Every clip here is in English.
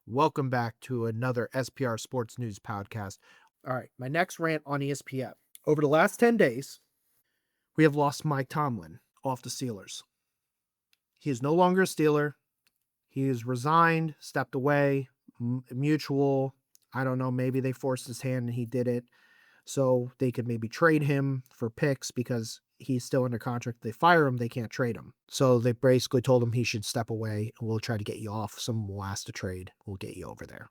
Welcome back to another SPR Sports News Podcast. All right, my next rant on ESPN. Over the last 10 days, we have lost Mike Tomlin off the Steelers. He is no longer a Steeler. He is resigned, stepped away, mutual. I don't know, maybe they forced his hand and he did it so they could maybe trade him for picks because he's still under contract. They fire him, they can't trade him. So they basically told him he should step away and we'll try to get you off. Someone will ask to trade. We'll get you over there.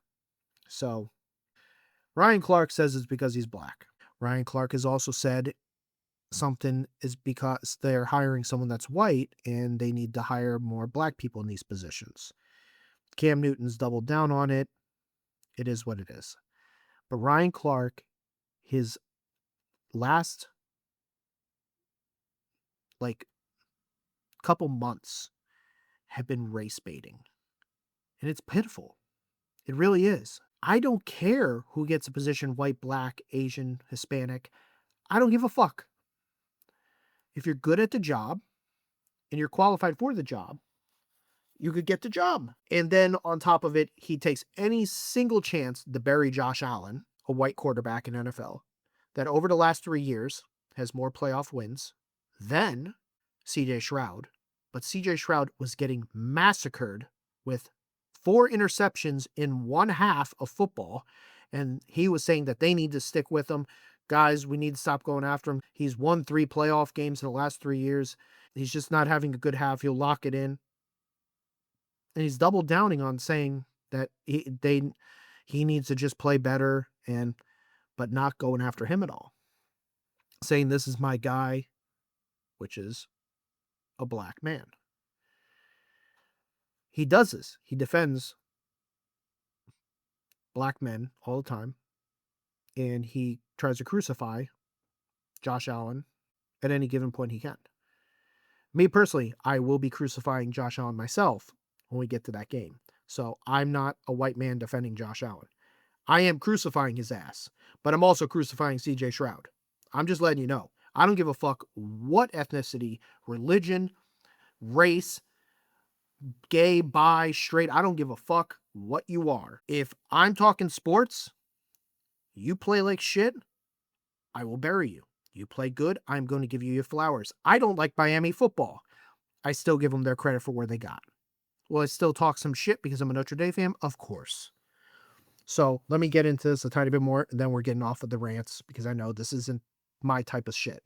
So Ryan Clark says it's because he's black. Ryan Clark has also said something is because they're hiring someone that's white and they need to hire more black people in these positions. Cam Newton's doubled down on it. It is what it is. But Ryan Clark, his last couple months have been race baiting. And it's pitiful. It really is. I don't care who gets a position, white, black, Asian, Hispanic. I don't give a fuck. If you're good at the job and you're qualified for the job, you could get the job. And then on top of it, he takes any single chance to bury Josh Allen, a white quarterback in NFL, that over the last 3 years has more playoff wins than CJ Stroud. But CJ Stroud was getting massacred with 4 interceptions in one half of football. And he was saying that they need to stick with him. Guys, we need to stop going after him. He's won 3 playoff games in the last 3 years. He's just not having a good half. He'll lock it in. And he's double downing on saying that he needs to just play better but not going after him at all. Saying this is my guy, which is a black man. He does this. He defends black men all the time. And he tries to crucify Josh Allen at any given point he can. Me personally, I will be crucifying Josh Allen myself when we get to that game. So I'm not a white man defending Josh Allen. I am crucifying his ass, but I'm also crucifying CJ Stroud. I'm just letting you know. I don't give a fuck what ethnicity, religion, race, gay, bi, straight. I don't give a fuck what you are. If I'm talking sports, you play like shit, I will bury you. You play good, I'm going to give you your flowers. I don't like Miami football. I still give them their credit for where they got. Will I still talk some shit because I'm a Notre Dame fan? Of course. So let me get into this a tiny bit more, and then we're getting off of the rants because I know this isn't my type of shit.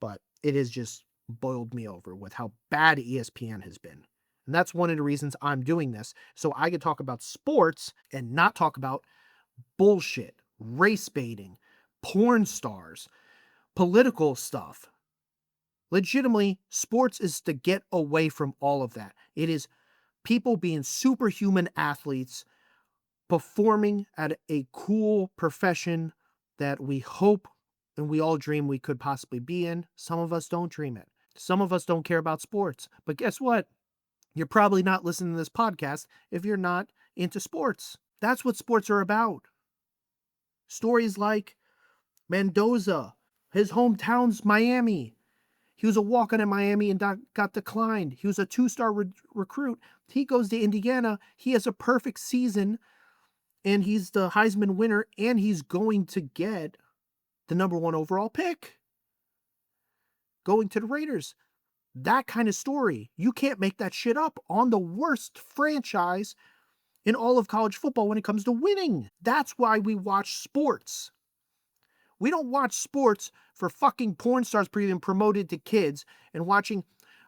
But it has just boiled me over with how bad ESPN has been. And that's one of the reasons I'm doing this. So I could talk about sports and not talk about bullshit, race baiting, porn stars, political stuff. Legitimately, sports is to get away from all of that. It is people being superhuman athletes performing at a cool profession that we hope and we all dream we could possibly be in. Some of us don't dream it. Some of us don't care about sports. But guess what? You're probably not listening to this podcast if you're not into sports. That's what sports are about. Stories like Mendoza, his hometown's Miami. He was a walk-on in Miami and got declined. He was a 2-star recruit. He goes to Indiana. He has a perfect season, and he's the Heisman winner, and he's going to get the number 1 overall pick. Going to the Raiders. That kind of story. You can't make that shit up on the worst franchise in all of college football when it comes to winning. That's why we watch sports. We don't watch sports for fucking porn stars being promoted to kids and watching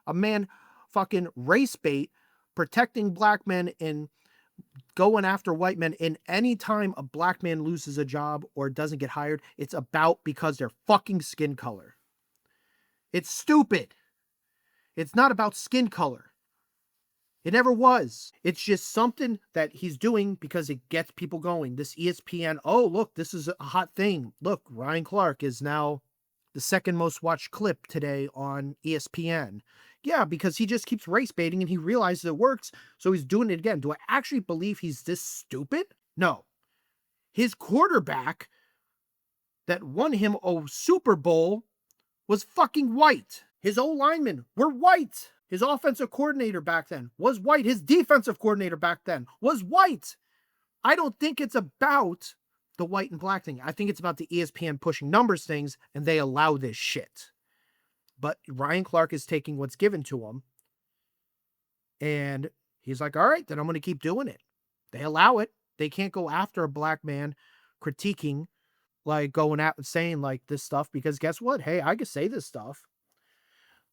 a man fucking race bait, protecting black men and going after white men. And any time a black man loses a job or doesn't get hired, it's about because their fucking skin color. It's stupid. It's not about skin color. It never was. It's just something that he's doing because it gets people going. This ESPN, oh, look, this is a hot thing. Look, Ryan Clark is now the second most watched clip today on ESPN. Yeah, because he just keeps race baiting and he realizes it works, so he's doing it again. Do I actually believe he's this stupid? No. His quarterback that won him a Super Bowl was fucking white. His O-linemen were white. His offensive coordinator back then was white. His defensive coordinator back then was white. I don't think it's about the white and black thing. I think it's about the ESPN pushing numbers things, and they allow this shit. But Ryan Clark is taking what's given to him, and he's like, all right, then I'm going to keep doing it. They allow it. They can't go after a black man critiquing, like going out and saying like this stuff, because guess what? Hey, I can say this stuff.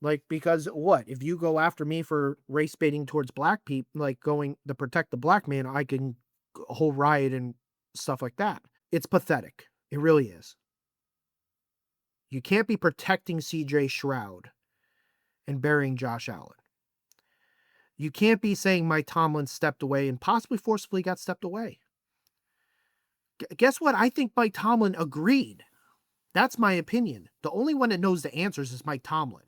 Like, because what? If you go after me for race baiting towards black people, like going to protect the black man, I can a whole riot and stuff like that. It's pathetic. It really is. You can't be protecting CJ Stroud and burying Josh Allen. You can't be saying Mike Tomlin stepped away and possibly forcibly got stepped away. Guess what? I think Mike Tomlin agreed. That's my opinion. The only one that knows the answers is Mike Tomlin.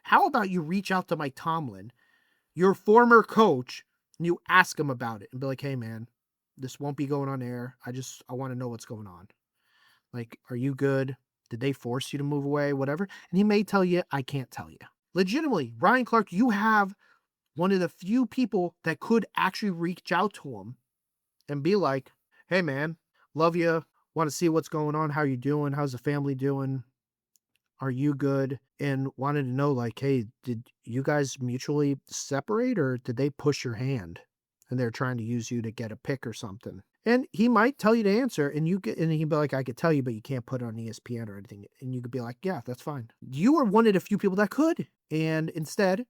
How about you reach out to Mike Tomlin, your former coach, and you ask him about it and be like, hey man, this won't be going on air. I want to know what's going on. Like, are you good? Did they force you to move away? Whatever. And he may tell you, I can't tell you. Legitimately, Ryan Clark, you have one of the few people that could actually reach out to him and be like, hey man, love you. Want to see what's going on. How you doing? How's the family doing? Are you good? And wanted to know, like, hey, did you guys mutually separate, or did they push your hand and they're trying to use you to get a pick or something? And he might tell you the answer, and he'd be like, I could tell you, but you can't put it on ESPN or anything. And you could be like, yeah, that's fine. You are one of the few people that could. And instead,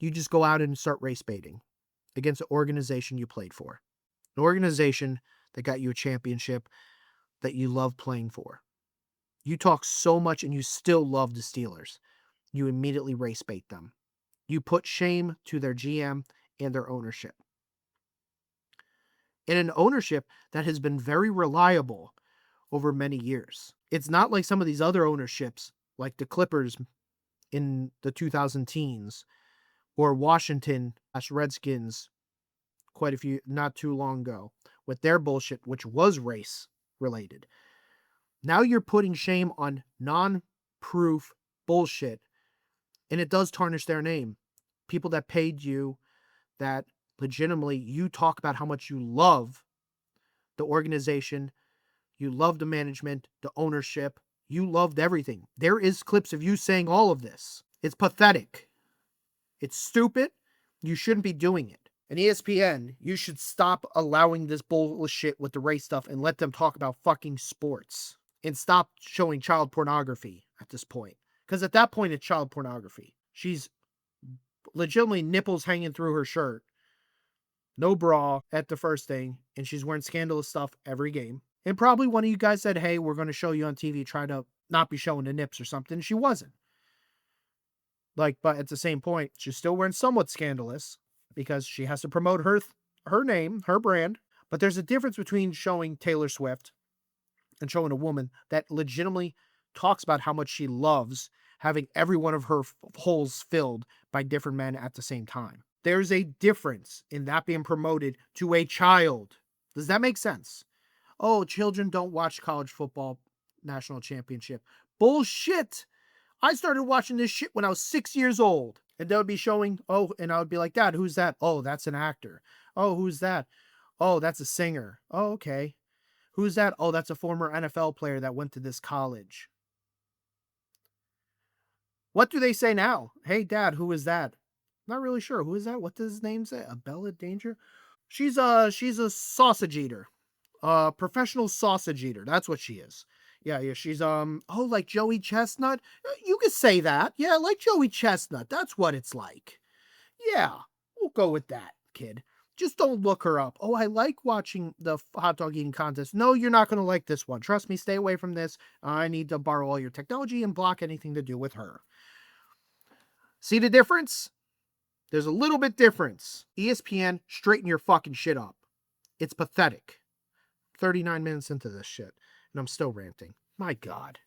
you just go out and start race baiting against the organization you played for. An organization that got you a championship that you love playing for. You talk so much and you still love the Steelers. You immediately race bait them. You put shame to their GM and their ownership. And an ownership that has been very reliable over many years. It's not like some of these other ownerships, like the Clippers in the 2000 teens, or Washington Redskins quite a few, not too long ago, with their bullshit, which was race related. Now you're putting shame on non-proof bullshit, and it does tarnish their name. People that paid you, that legitimately you talk about how much you love the organization, you love the management, the ownership, you loved everything. There is clips of you saying all of this. It's pathetic. It's stupid. You shouldn't be doing it. And ESPN, you should stop allowing this bullshit with the race stuff and let them talk about fucking sports. And stop showing child pornography at this point. Because at that point, it's child pornography. She's legitimately nipples hanging through her shirt. No bra at the first thing. And she's wearing scandalous stuff every game. And probably one of you guys said, hey, we're going to show you on TV. Try to not be showing the nips or something. She wasn't. Like, but at the same point, she's still wearing somewhat scandalous. Because she has to promote her name, her brand. But there's a difference between showing Taylor Swift and showing a woman that legitimately talks about how much she loves having every one of her holes filled by different men at the same time. There's a difference in that being promoted to a child. Does that make sense? Oh, children don't watch college football national championship. Bullshit. I started watching this shit when I was 6 years old. And they would be showing, and I would be like, Dad, who's that? Oh, that's an actor. Oh, who's that? Oh, that's a singer. Oh, okay. Who's that? Oh, that's a former NFL player that went to this college. What do they say now? Hey, Dad, who is that? Not really sure. Who is that? What does his name say? Bella Danger? She's a sausage eater. Professional sausage eater. That's what she is. Yeah, she's, like Joey Chestnut. You could say that. Yeah, like Joey Chestnut. That's what it's like. Yeah, we'll go with that, kid. Just don't look her up. Oh, I like watching the hot dog eating contest. No, you're not going to like this one. Trust me, stay away from this. I need to borrow all your technology and block anything to do with her. See the difference? There's a little bit difference. ESPN, straighten your fucking shit up. It's pathetic. 39 minutes into this shit, and I'm still ranting. My God.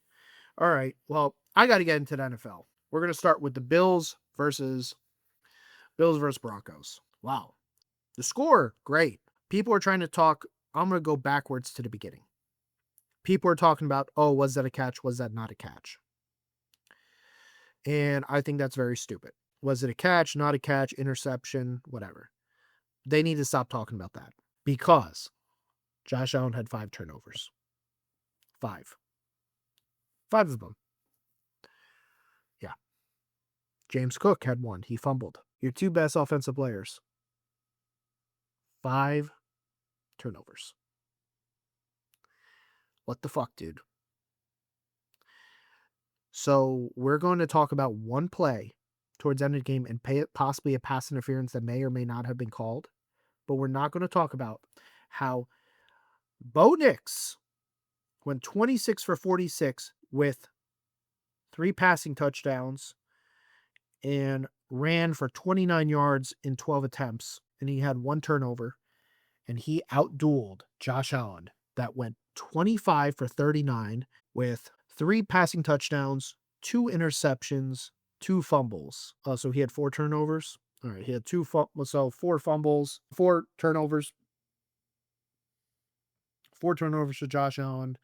All right, well, I got to get into the NFL. We're going to start with the Bills versus Broncos. Wow. The score, great. People are trying to talk. I'm going to go backwards to the beginning. People are talking about, oh, was that a catch? Was that not a catch? And I think that's very stupid. Was it a catch, not a catch, interception, whatever? They need to stop talking about that. because Josh Allen had 5 turnovers. 5. 5 of them. Yeah. James Cook had 1. He fumbled. Your 2 best offensive players. 5 turnovers. What the fuck, dude? So we're going to talk about one play towards the end of the game and possibly a pass interference that may or may not have been called. But we're not going to talk about how Bo Nix went 26 for 46 with 3 passing touchdowns and ran for 29 yards in 12 attempts. And he had 1 turnover. And he outdueled Josh Allen that went 25 for 39 with 3 passing touchdowns, 2 interceptions, 2 fumbles. So he had 4 turnovers. All right, he had 4 fumbles, 4 turnovers. 4 turnovers for Josh Allen,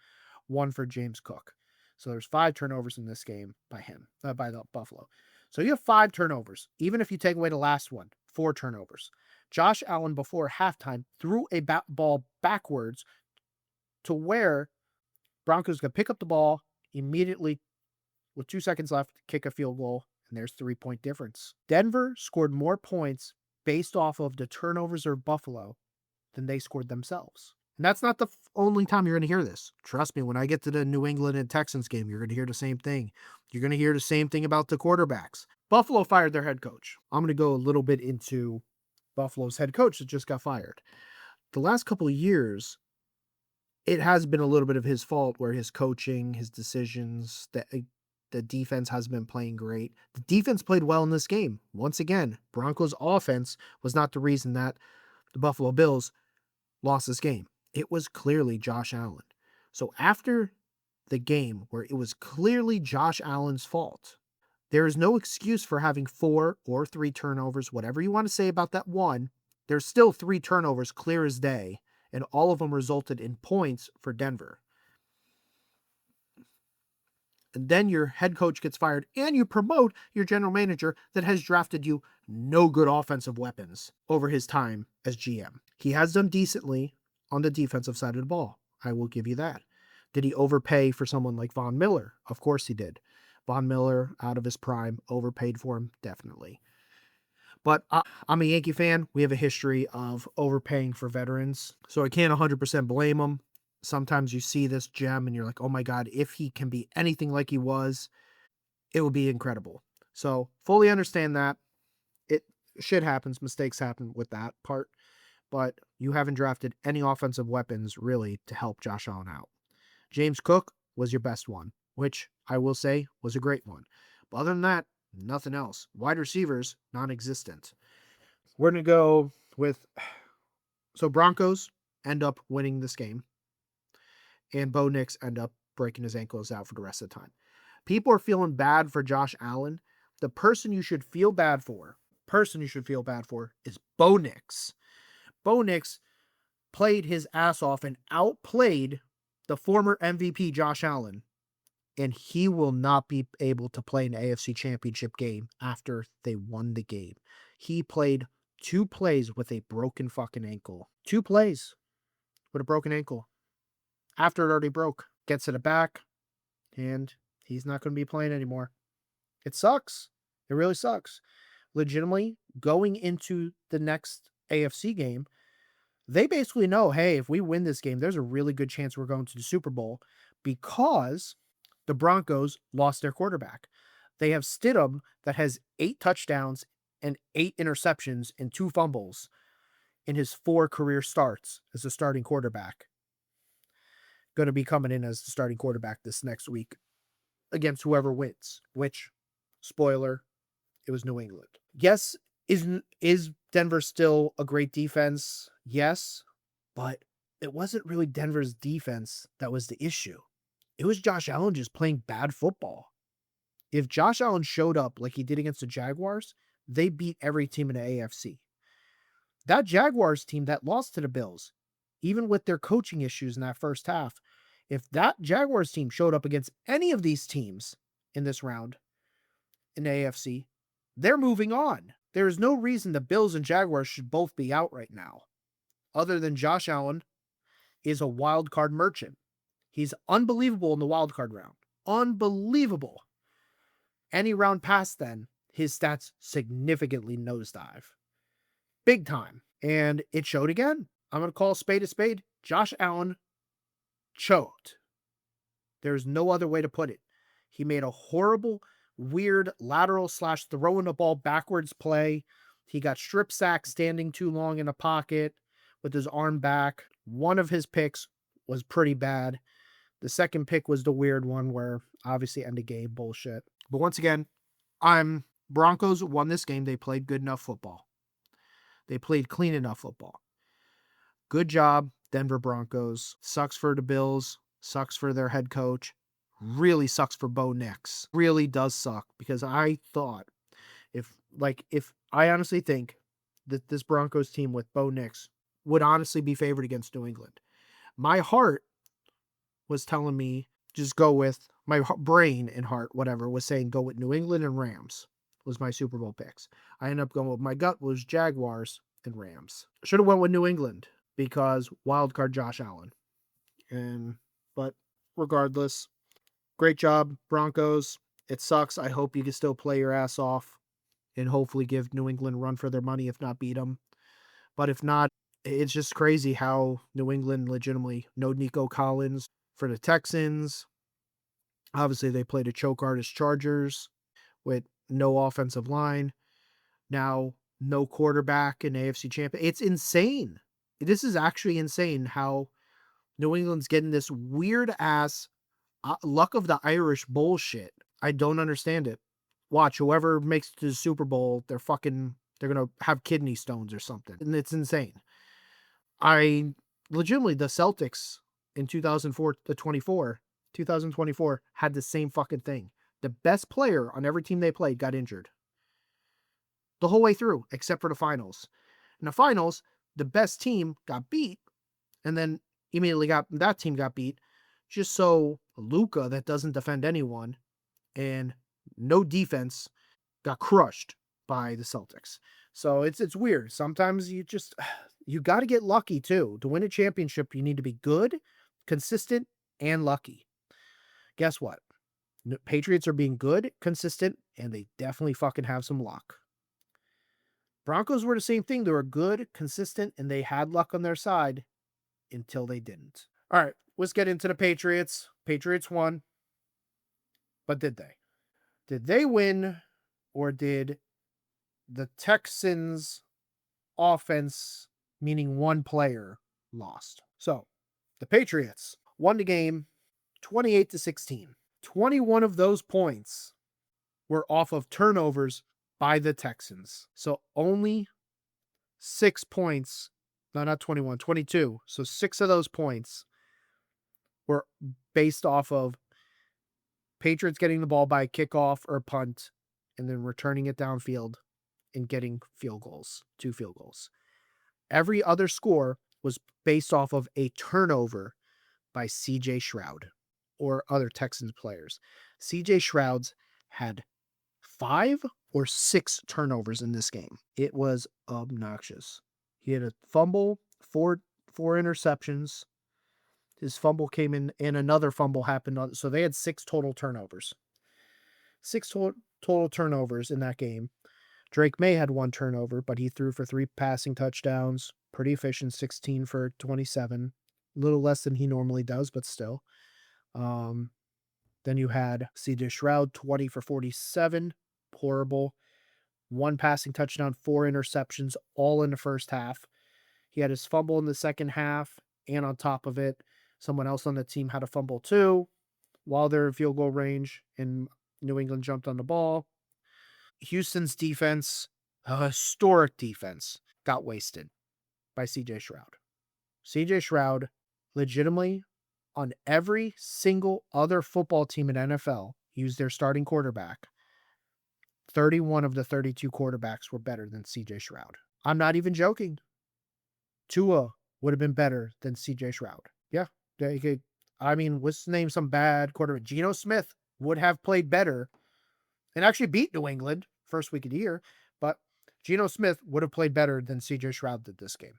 1 for James Cook. So there's 5 turnovers in this game by the Buffalo. So you have 5 turnovers. Even if you take away the last one, 4 turnovers. Josh Allen before halftime threw a ball backwards to where Broncos could pick up the ball immediately with 2 seconds left, kick a field goal, and there's 3-point difference. Denver scored more points based off of the turnovers of Buffalo than they scored themselves. And that's not the only time you're going to hear this. Trust me, when I get to the New England and Texans game, you're going to hear the same thing. You're going to hear the same thing about the quarterbacks. Buffalo fired their head coach. I'm going to go a little bit into Buffalo's head coach that just got fired. The last couple of years, it has been a little bit of his fault where his coaching, his decisions, the defense has been playing great. The defense played well in this game. Once again, Broncos offense was not the reason that the Buffalo Bills lost this game. It was clearly Josh Allen. So after the game where it was clearly Josh Allen's fault, there is no excuse for having 4 or 3 turnovers, whatever you want to say about that one. There's still 3 turnovers clear as day, and all of them resulted in points for Denver. And then your head coach gets fired, and you promote your general manager that has drafted you no good offensive weapons over his time as GM. He has done decently on the defensive side of the ball. I will give you that. Did he overpay for someone like Von Miller? Of course he did. Von Miller, out of his prime, overpaid for him, definitely. But I'm a Yankee fan. We have a history of overpaying for veterans, so I can't 100% blame him. Sometimes you see this gem and you're like, oh my God, if he can be anything like he was, it would be incredible. So fully understand that. Shit happens, mistakes happen with that part, but you haven't drafted any offensive weapons really to help Josh Allen out. James Cook was your best one, which I will say was a great one. But other than that, nothing else. Wide receivers, non-existent. We're going to go with... So Broncos end up winning this game, and Bo Nix end up breaking his ankles out for the rest of the time. People are feeling bad for Josh Allen. The person you should feel bad for is Bo Nix. Bo Nix played his ass off and outplayed the former MVP Josh Allen, and he will not be able to play an AFC Championship game after they won the game. He played 2 plays with a broken fucking ankle. 2 plays with a broken ankle. After it already broke. Gets it back, and he's not going to be playing anymore. It sucks. It really sucks. Legitimately, going into the next AFC game, they basically know, hey, if we win this game, there's a really good chance we're going to the Super Bowl because the Broncos lost their quarterback. They have Stidham that has 8 touchdowns and 8 interceptions and 2 fumbles in his 4 career starts as a starting quarterback. Going to be coming in as the starting quarterback this next week against whoever wins, which, spoiler, it was New England. Yes, is Denver still a great defense? Yes, but it wasn't really Denver's defense that was the issue. It was Josh Allen just playing bad football. If Josh Allen showed up like he did against the Jaguars, they beat every team in the AFC. That Jaguars team that lost to the Bills, even with their coaching issues in that first half, if that Jaguars team showed up against any of these teams in this round in the AFC, they're moving on. There is no reason the Bills and Jaguars should both be out right now. other than Josh Allen is a wild card merchant. He's unbelievable in the wild card round. Unbelievable. Any round past then, his stats significantly nosedive. Big time. And it showed again. I'm going to call a spade. Josh Allen choked. There's no other way to put it. He made a horrible, weird lateral / throwing the ball backwards play. He got strip sacked standing too long in a pocket with his arm back. One of his picks was pretty bad. The second pick was the weird one where obviously end of game bullshit. But once again, Broncos won this game. They played good enough football. They played clean enough football. Good job, Denver Broncos. Sucks for the Bills. Sucks for their head coach. Really sucks for Bo Nix. Really does suck because I thought if I honestly think that this Broncos team with Bo Nix would honestly be favored against New England. My heart was telling me just go with my brain and heart, whatever, was saying go with New England and Rams was my Super Bowl picks. I ended up going with my gut was Jaguars and Rams. Should have went with New England because wild card Josh Allen. But regardless, great job, Broncos. It sucks. I hope you can still play your ass off and hopefully give New England a run for their money, if not beat them. But if not, it's just crazy how New England legitimately no Nico Collins for the Texans. Obviously, they played a choke artist Chargers with no offensive line. Now, no quarterback in AFC champion. It's insane. This is actually insane how New England's getting this weird ass luck of the Irish bullshit. I don't understand it. Watch, whoever makes it to the Super Bowl, they're going to have kidney stones or something. And it's insane. Legitimately, the Celtics in 2024 had the same fucking thing. The best player on every team they played got injured. The whole way through, except for the finals. In the finals, the best team got beat, and then immediately that team got beat, just so Luka, that doesn't defend anyone, and no defense, got crushed by the Celtics. So it's weird. Sometimes you got to get lucky too. To win a championship, you need to be good, consistent, and lucky. Guess what? Patriots are being good, consistent, and they definitely fucking have some luck. Broncos were the same thing. They were good, consistent, and they had luck on their side until they didn't. All right, let's get into the Patriots. Patriots won. But did they? Did they win, or did the Texans offense, meaning one player, lost? So, the Patriots won the game 28-16. 21 of those points were off of turnovers by the Texans. So only 6 points, no, not 21, 22. So 6 of those points were based off of Patriots getting the ball by a kickoff or a punt and then returning it downfield and getting field goals, 2 field goals. Every other score was based off of a turnover by CJ Stroud or other Texans players. CJ Stroud's had 5 or 6 turnovers in this game. It was obnoxious. He had a fumble, 4 interceptions. His fumble came in and another fumble happened. So they had 6 total turnovers. 6 total turnovers in that game. Drake May had 1 turnover, but he threw for 3 passing touchdowns. Pretty efficient, 16 for 27. A little less than he normally does, but still. Then you had CJ Stroud, 20 for 47. Horrible. 1 passing touchdown, 4 interceptions, all in the first half. He had his fumble in the second half, and on top of it, someone else on the team had a fumble too while they're in field goal range, and New England jumped on the ball. Houston's defense, a historic defense, got wasted by CJ Stroud. CJ Stroud, legitimately, on every single other football team in NFL, used their starting quarterback. 31 of the 32 quarterbacks were better than CJ Stroud. I'm not even joking. Tua would have been better than CJ Stroud. Yeah. Let's name some bad quarterback. Geno Smith would have played better and actually beat New England first week of the year, but Geno Smith would have played better than CJ Stroud did this game.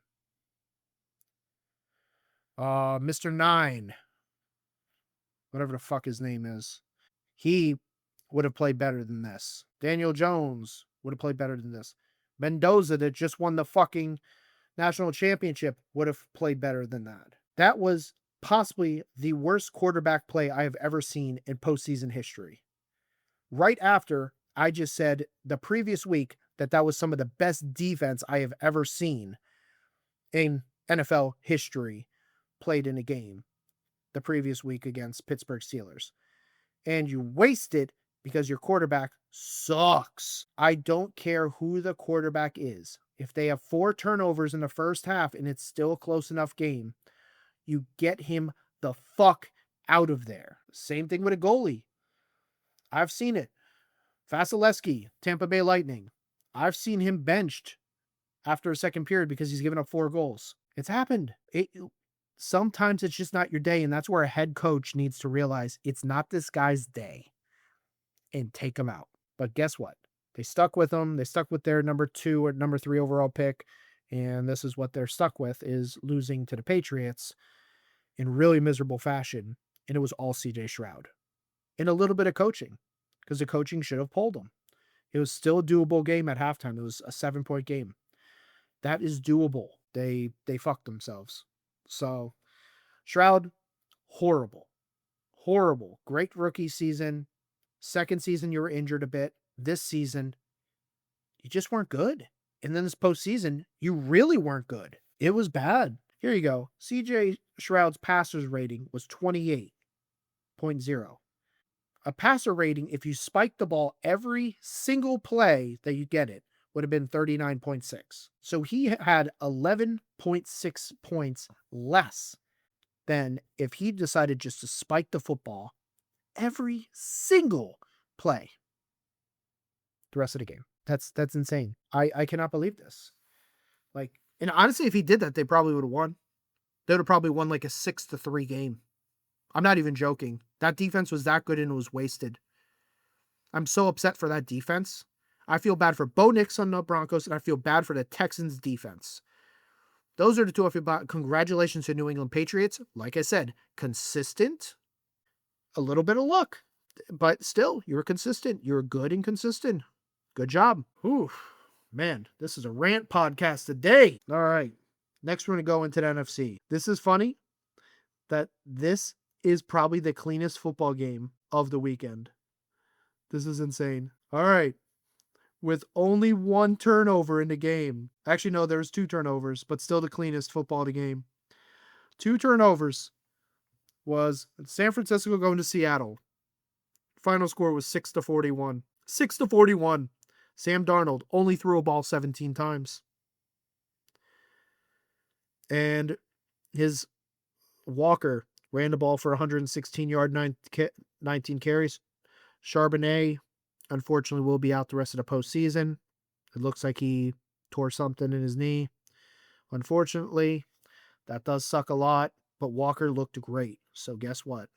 Mr. 9, whatever the fuck his name is, he would have played better than this. Daniel Jones would have played better than this. Mendoza, that just won the fucking national championship, would have played better than that. That was possibly the worst quarterback play I have ever seen in postseason history. Right after I just said the previous week that was some of the best defense I have ever seen in NFL history played in a game the previous week against Pittsburgh Steelers. And you waste it because your quarterback sucks. I don't care who the quarterback is. If they have 4 turnovers in the first half and it's still a close enough game, you get him the fuck out of there. Same thing with a goalie. I've seen it. Vasilevsky, Tampa Bay Lightning. I've seen him benched after a second period because he's given up 4 goals. It's happened. Sometimes it's just not your day, and that's where a head coach needs to realize it's not this guy's day and take him out. But guess what? They stuck with him. They stuck with their number 2 or number 3 overall pick, and this is what they're stuck with, is losing to the Patriots in really miserable fashion, and it was all CJ Stroud. And a little bit of coaching, because the coaching should have pulled them. It was still a doable game at halftime. It was a 7-point game. That is doable. They fucked themselves. So, Stroud, horrible. Horrible. Great rookie season. Second season, you were injured a bit. This season, you just weren't good. And then this postseason, you really weren't good. It was bad. Here you go. CJ Stroud's passer's rating was 28.0. A passer rating, if you spike the ball every single play that you get it, would have been 39.6. So he had 11.6 points less than if he decided just to spike the football every single play the rest of the game. That's insane. I cannot believe this. And honestly, if he did that, they probably would have won. They would have probably won like a 6-3 game. I'm not even joking. That defense was that good and it was wasted. I'm so upset for that defense. I feel bad for Bo Nix on the Broncos, and I feel bad for the Texans defense. Those are the two I feel bad. Congratulations to New England Patriots. Like I said, consistent, a little bit of luck, but still, you were consistent. You were good and consistent. Good job. Whew. Man, this is a rant podcast today. All right. Next, we're going to go into the NFC. This is funny that this is probably the cleanest football game of the weekend. This is insane. All right. With only 1 turnover in the game. Actually, no, there was 2 turnovers, but still the cleanest football of the game. 2 turnovers was San Francisco going to Seattle. Final score was 6-41. 6-41. Sam Darnold only threw a ball 17 times. And his Walker ran the ball for 116 yards, 19 carries. Charbonnet, unfortunately, will be out the rest of the postseason. It looks like he tore something in his knee. Unfortunately, that does suck a lot, but Walker looked great. So guess what?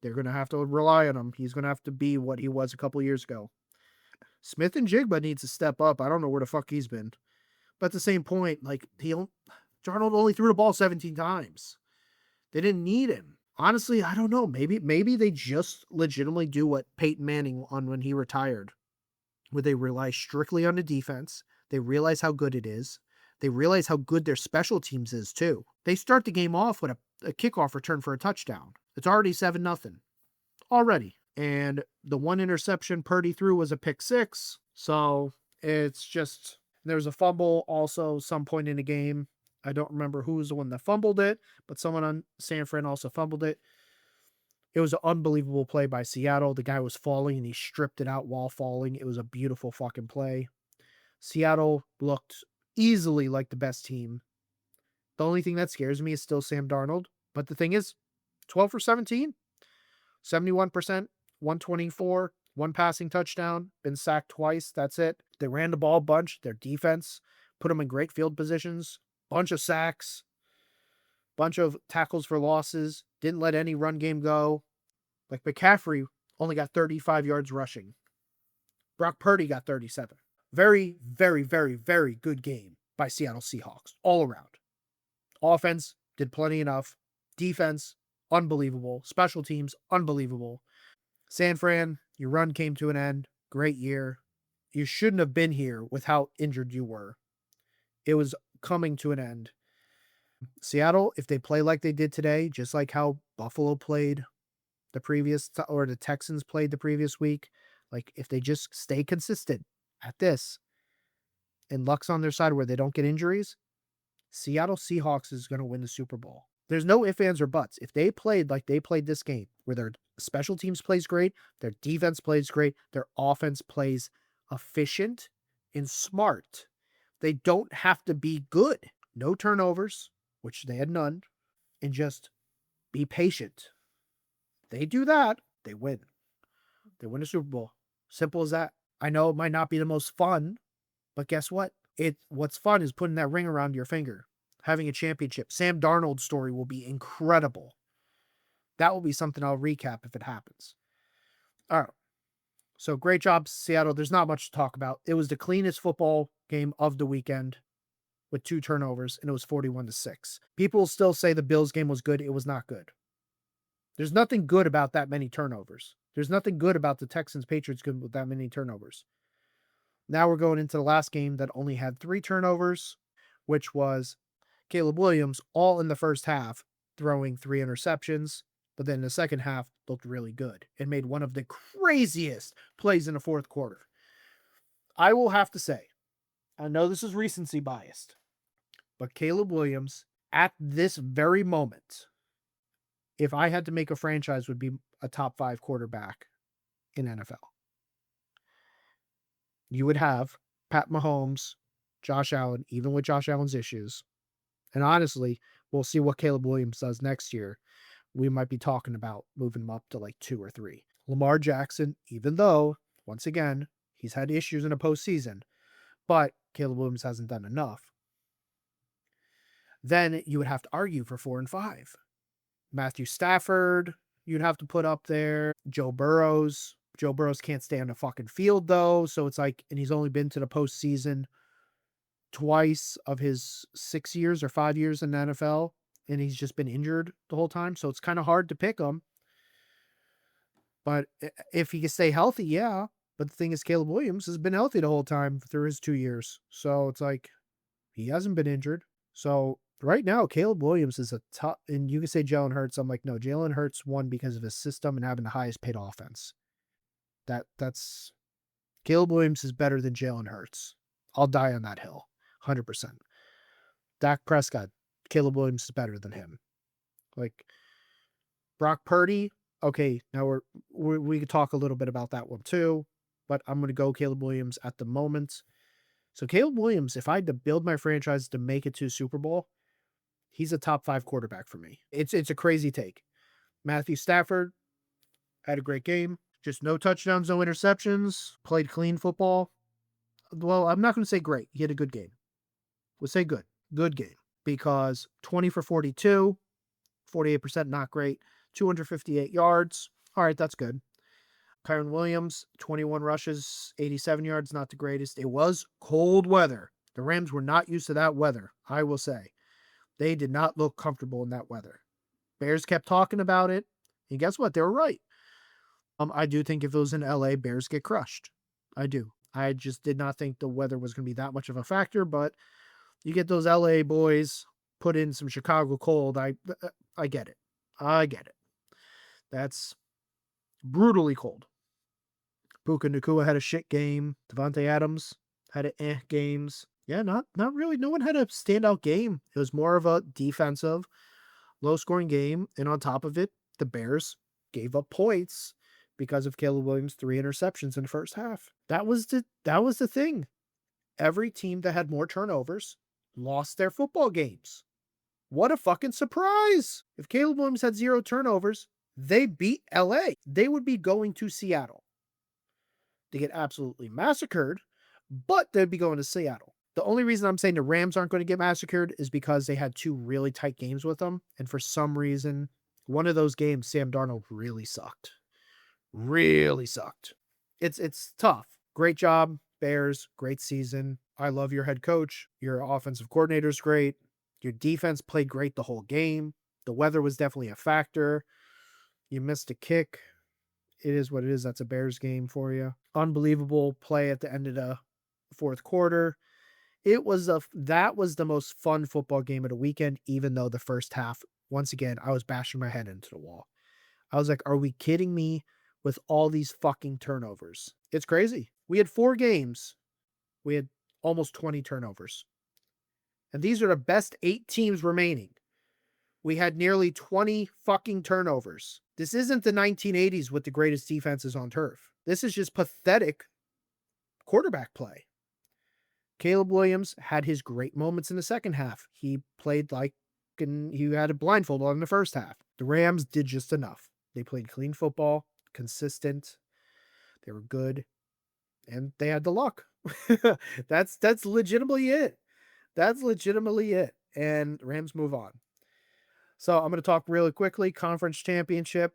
They're going to have to rely on him. He's going to have to be what he was a couple years ago. Smith and Jigba needs to step up. I don't know where the fuck he's been. But at the same point, Darnold only threw the ball 17 times. They didn't need him. Honestly, I don't know. Maybe they just legitimately do what Peyton Manning on when he retired, where they rely strictly on the defense. They realize how good it is. They realize how good their special teams is too. They start the game off with a kickoff return for a touchdown. It's already 7-0. Already. And the 1 interception Purdy threw was a pick 6. So it's just, there's a fumble also some point in the game. I don't remember who was the one that fumbled it, but someone on San Fran also fumbled it. It was an unbelievable play by Seattle. The guy was falling and he stripped it out while falling. It was a beautiful fucking play. Seattle looked easily like the best team. The only thing that scares me is still Sam Darnold. But the thing is, 12 for 17, 71%, 124, 1 passing touchdown, been sacked twice. That's it. They ran the ball a bunch. Their defense put them in great field positions. Bunch of sacks, bunch of tackles for losses, didn't let any run game go. Like McCaffrey only got 35 yards rushing. Brock Purdy got 37. Very, very, very, very good game by Seattle Seahawks all around. Offense did plenty enough. Defense, unbelievable. Special teams, unbelievable. San Fran, your run came to an end. Great year. You shouldn't have been here with how injured you were. It was coming to an end. Seattle, if they play like they did today, just like how Buffalo played or the Texans played the previous week, like if they just stay consistent at this and luck's on their side where they don't get injuries, Seattle Seahawks is going to win the Super Bowl. There's no ifs, ands, or buts. If they played like they played this game, where their special teams plays great, their defense plays great, their offense plays efficient and smart, they don't have to be good. No turnovers, which they had none, and just be patient. They do that, they win. They win a Super Bowl. Simple as that. I know it might not be the most fun, but guess what? What's fun is putting that ring around your finger, having a championship. Sam Darnold's story will be incredible. That will be something I'll recap if it happens. All right. So great job, Seattle. There's not much to talk about. It was the cleanest football game of the weekend with 2 turnovers, and it was 41-6. People still say the Bills game was good. It was not good. There's nothing good about that many turnovers. There's nothing good about the Texans-Patriots game with that many turnovers. Now we're going into the last game that only had 3 turnovers, which was Caleb Williams all in the first half, throwing 3 interceptions, but then in the second half looked really good and made one of the craziest plays in the fourth quarter. I will have to say, I know this is recency biased, but Caleb Williams at this very moment, if I had to make a franchise, would be a top 5 quarterback in NFL. You would have Pat Mahomes, Josh Allen, even with Josh Allen's issues. And honestly, we'll see what Caleb Williams does next year. We might be talking about moving him up to like 2 or 3. Lamar Jackson, even though, once again, he's had issues in the postseason, but Caleb Williams hasn't done enough. Then you would have to argue for 4 and 5. Matthew Stafford, you'd have to put up there. Joe Burrows. Joe Burrows can't stay on the fucking field, though. So it's like, and he's only been to the postseason twice of his 6 years or 5 years in the NFL. And he's just been injured the whole time. So it's kind of hard to pick him. But if he can stay healthy, yeah. But the thing is, Caleb Williams has been healthy the whole time through his 2 years. So it's like, he hasn't been injured. So right now, Caleb Williams is a top, and you can say Jalen Hurts. I'm like, no, Jalen Hurts won because of his system and having the highest paid offense. That's Caleb Williams is better than Jalen Hurts. I'll die on that hill, 100%. Dak Prescott, Caleb Williams is better than him. Like Brock Purdy, okay, now we could talk a little bit about that one too, but I'm going to go Caleb Williams at the moment. So Caleb Williams, if I had to build my franchise to make it to Super Bowl, he's a top 5 quarterback for me. It's a crazy take. Matthew Stafford had a great game. Just no touchdowns, no interceptions. Played clean football. Well, I'm not going to say great. He had a good game. We'll say good. Good game. Because 20 for 42, 48% not great. 258 yards. All right, that's good. Kyron Williams, 21 rushes, 87 yards, not the greatest. It was cold weather. The Rams were not used to that weather, I will say. They did not look comfortable in that weather. Bears kept talking about it, and guess what? They were right. I do think if it was in LA, Bears get crushed. I do. I just did not think the weather was going to be that much of a factor, but you get those LA boys put in some Chicago cold. I get it. I get it. That's brutally cold. Puka Nacua had a shit game. Devontae Adams had games. Yeah, not really. No one had a standout game. It was more of a defensive, low-scoring game. And on top of it, the Bears gave up points because of Caleb Williams' 3 interceptions in the first half. That was the thing. Every team that had more turnovers lost their football games. What a fucking surprise. If Caleb Williams had 0 turnovers, they beat LA. They would be going to Seattle. They get absolutely massacred, but they'd be going to Seattle. The only reason I'm saying the Rams aren't going to get massacred is because they had 2 really tight games with them. And for some reason, one of those games, Sam Darnold really sucked. Really sucked. It's tough. Great job, Bears. Great season. I love your head coach. Your offensive coordinator's great. Your defense played great the whole game. The weather was definitely a factor. You missed a kick. It is what it is. That's a Bears game for you. Unbelievable play at the end of the fourth quarter. That was the most fun football game of the weekend, even though the first half, once again, I was bashing my head into the wall. I was like, are we kidding me with all these fucking turnovers? It's crazy. We had 4 games. We had almost 20 turnovers. And these are the best 8 teams remaining. We had nearly 20 fucking turnovers. This isn't the 1980s with the greatest defenses on turf. This is just pathetic quarterback play. Caleb Williams had his great moments in the second half. He played like he had a blindfold on in the first half. The Rams did just enough. They played clean football, consistent. They were good, and they had the luck. That's legitimately it. That's legitimately it. And Rams move on. So I'm going to talk really quickly. Conference championship,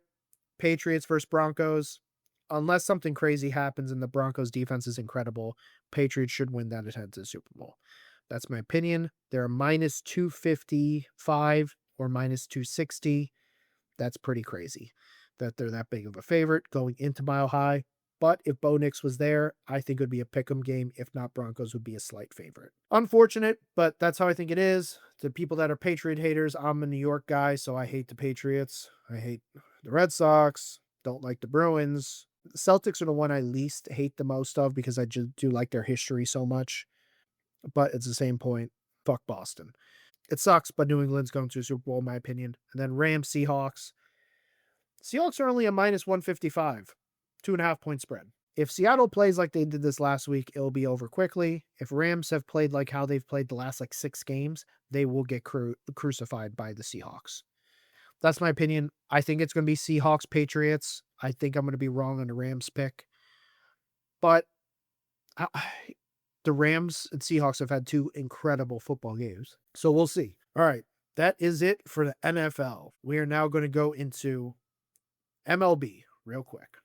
Patriots versus Broncos. Unless something crazy happens and the Broncos defense is incredible, Patriots should win that attempt to the Super Bowl. That's my opinion. They're minus 255 or minus 260. That's pretty crazy that they're that big of a favorite going into Mile High. But if Bo Nix was there, I think it would be a pick'em game. If not, Broncos would be a slight favorite. Unfortunate, but that's how I think it is. The people that are Patriot haters, I'm a New York guy, so I hate the Patriots. I hate the Red Sox. Don't like the Bruins. The Celtics are the one I least hate the most of because I just do like their history so much. But it's the same point. Fuck Boston. It sucks, but New England's going to the Super Bowl, in my opinion. And then Rams, Seahawks. Seahawks are only a minus 155. 2.5 point spread. If Seattle plays like they did this last week, it'll be over quickly. If Rams have played like how they've played the last 6 games, they will get crucified by the Seahawks. That's my opinion. I think it's going to be Seahawks, Patriots. I think I'm going to be wrong on the Rams pick. But the Rams and Seahawks have had 2 incredible football games. So we'll see. All right. That is it for the NFL. We are now going to go into MLB real quick.